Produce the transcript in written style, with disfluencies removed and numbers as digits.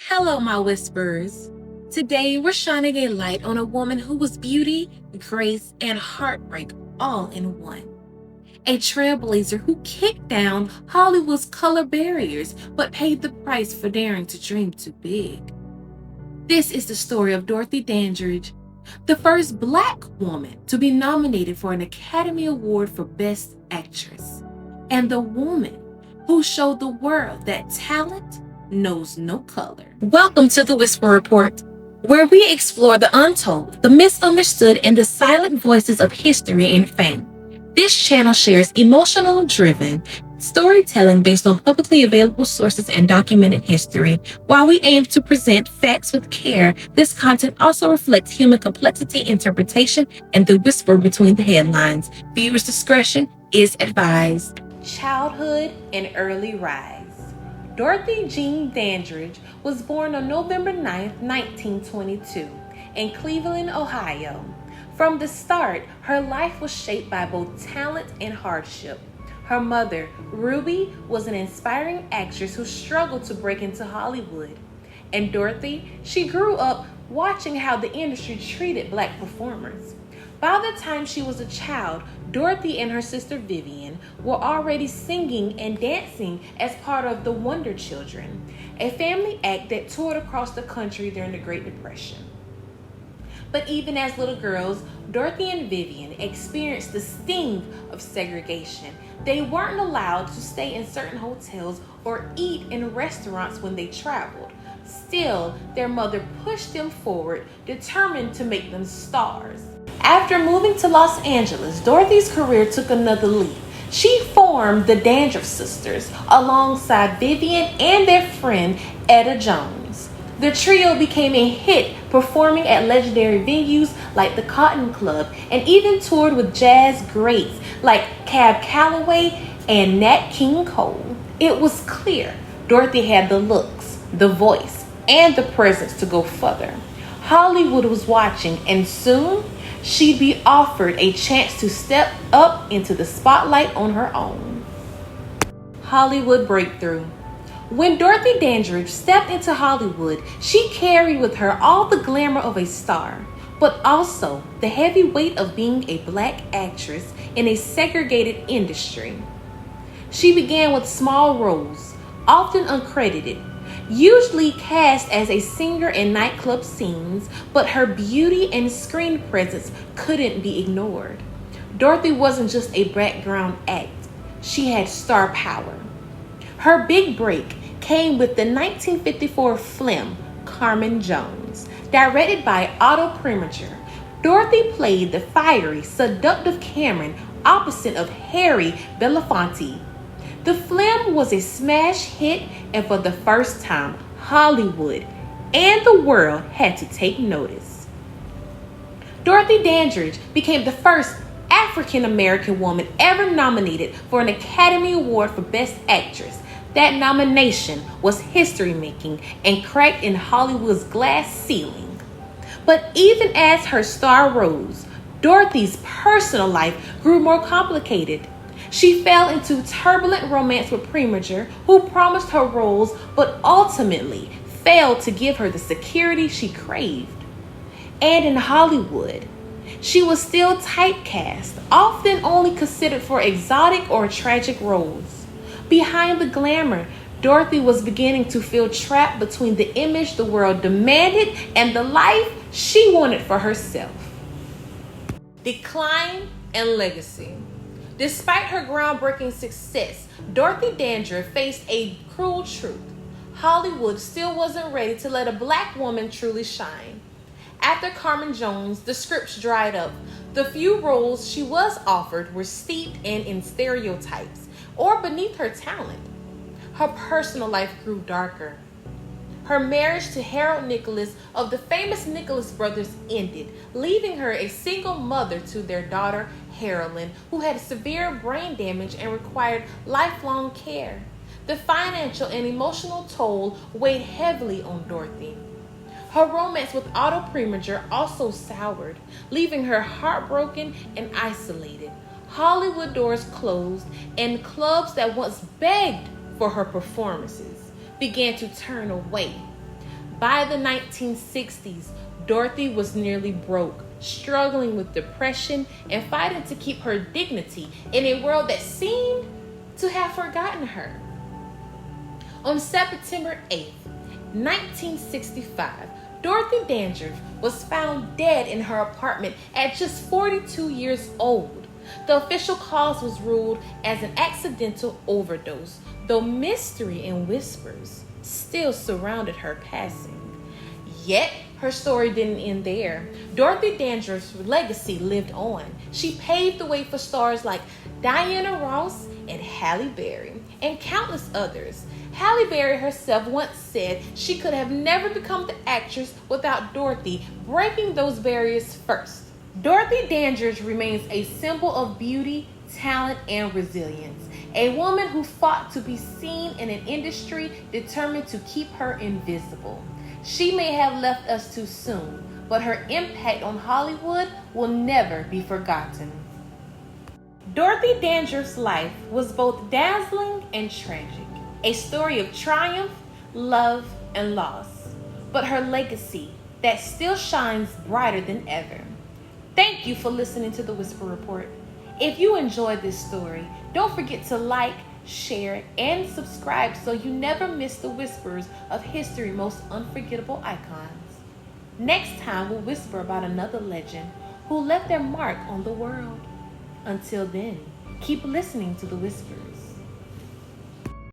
Hello, my whisperers. Today, we're shining a light on a woman who was beauty, grace, and heartbreak all in one. A trailblazer who kicked down Hollywood's color barriers but paid the price for daring to dream too big. This is the story of Dorothy Dandridge, the first Black woman to be nominated for an Academy Award for Best Actress, and the woman who showed the world that talent knows no color. Welcome to the Whisper Report, where we explore the untold, the misunderstood, and the silent voices of history and fame. This channel shares emotional driven storytelling based on publicly available sources and documented history. While we aim to present facts with care, this content also reflects human complexity, interpretation, and the whisper between the headlines. Viewers' discretion is advised. Childhood and early rise. Dorothy Jean Dandridge was born on November 9, 1922, in Cleveland, Ohio. From the start, her life was shaped by both talent and hardship. Her mother, Ruby, was an inspiring actress who struggled to break into Hollywood. And Dorothy, she grew up watching how the industry treated Black performers. By the time she was a child, Dorothy and her sister Vivian were already singing and dancing as part of the Wonder Children, a family act that toured across the country during the Great Depression. But even as little girls, Dorothy and Vivian experienced the sting of segregation. They weren't allowed to stay in certain hotels or eat in restaurants when they traveled. Still, their mother pushed them forward, determined to make them stars. After moving to Los Angeles, Dorothy's career took another leap. She formed the Dandridge sisters alongside Vivian and their friend Etta Jones. The trio became a hit, performing at legendary venues like the Cotton Club and even toured with jazz greats like Cab Calloway and Nat King Cole. It was clear Dorothy had the looks, the voice, and the presence to go further. Hollywood was watching, and soon she'd be offered a chance to step up into the spotlight on her own. Hollywood breakthrough. When Dorothy Dandridge stepped into Hollywood, she carried with her all the glamour of a star, but also the heavy weight of being a Black actress in a segregated industry. She began with small roles, often uncredited, usually cast as a singer in nightclub scenes, but her beauty and screen presence couldn't be ignored. Dorothy wasn't just a background act, she had star power. Her big break came with the 1954 film Carmen Jones. Directed by Otto Preminger, Dorothy played the fiery, seductive Cameron opposite of Harry Belafonte. The film was a smash hit, and for the first time, Hollywood and the world had to take notice. Dorothy Dandridge became the first African American woman ever nominated for an Academy Award for Best Actress. That nomination was history-making and cracked in Hollywood's glass ceiling. But even as her star rose, Dorothy's personal life grew more complicated. She fell into turbulent romance with Preminger, who promised her roles but ultimately failed to give her the security she craved. And in Hollywood, she was still typecast, often only considered for exotic or tragic roles. Behind the glamour, Dorothy was beginning to feel trapped between the image the world demanded and the life she wanted for herself. Decline and legacy. Despite her groundbreaking success, Dorothy Dandridge faced a cruel truth. Hollywood still wasn't ready to let a Black woman truly shine. After Carmen Jones, the scripts dried up. The few roles she was offered were steeped in stereotypes or beneath her talent. Her personal life grew darker. Her marriage to Harold Nicholas of the famous Nicholas brothers ended, leaving her a single mother to their daughter, Carolyn, who had severe brain damage and required lifelong care. The financial and emotional toll weighed heavily on Dorothy. Her romance with Otto Preminger also soured, leaving her heartbroken and isolated. Hollywood doors closed, and clubs that once begged for her performances began to turn away. By the 1960s, Dorothy was nearly broke, struggling with depression and fighting to keep her dignity in a world that seemed to have forgotten her. On September 8th, 1965, Dorothy Dandridge was found dead in her apartment at just 42 years old. The official cause was ruled as an accidental overdose, though mystery and whispers still surrounded her passing. Yet, her story didn't end there. Dorothy Dandridge's legacy lived on. She paved the way for stars like Diana Ross and Halle Berry, and countless others. Halle Berry herself once said she could have never become the actress without Dorothy breaking those barriers first. Dorothy Dandridge remains a symbol of beauty, talent, and resilience. A woman who fought to be seen in an industry determined to keep her invisible. She may have left us too soon, but her impact on Hollywood will never be forgotten. Dorothy Dandridge's life was both dazzling and tragic, a story of triumph, love, and loss, but her legacy that still shines brighter than ever. Thank you for listening to the Whisper Report. If you enjoyed this story, don't forget to like, share, and subscribe so you never miss the whispers of history's most unforgettable icons. Next time, we'll whisper about another legend who left their mark on the world. Until then, keep listening to the whispers.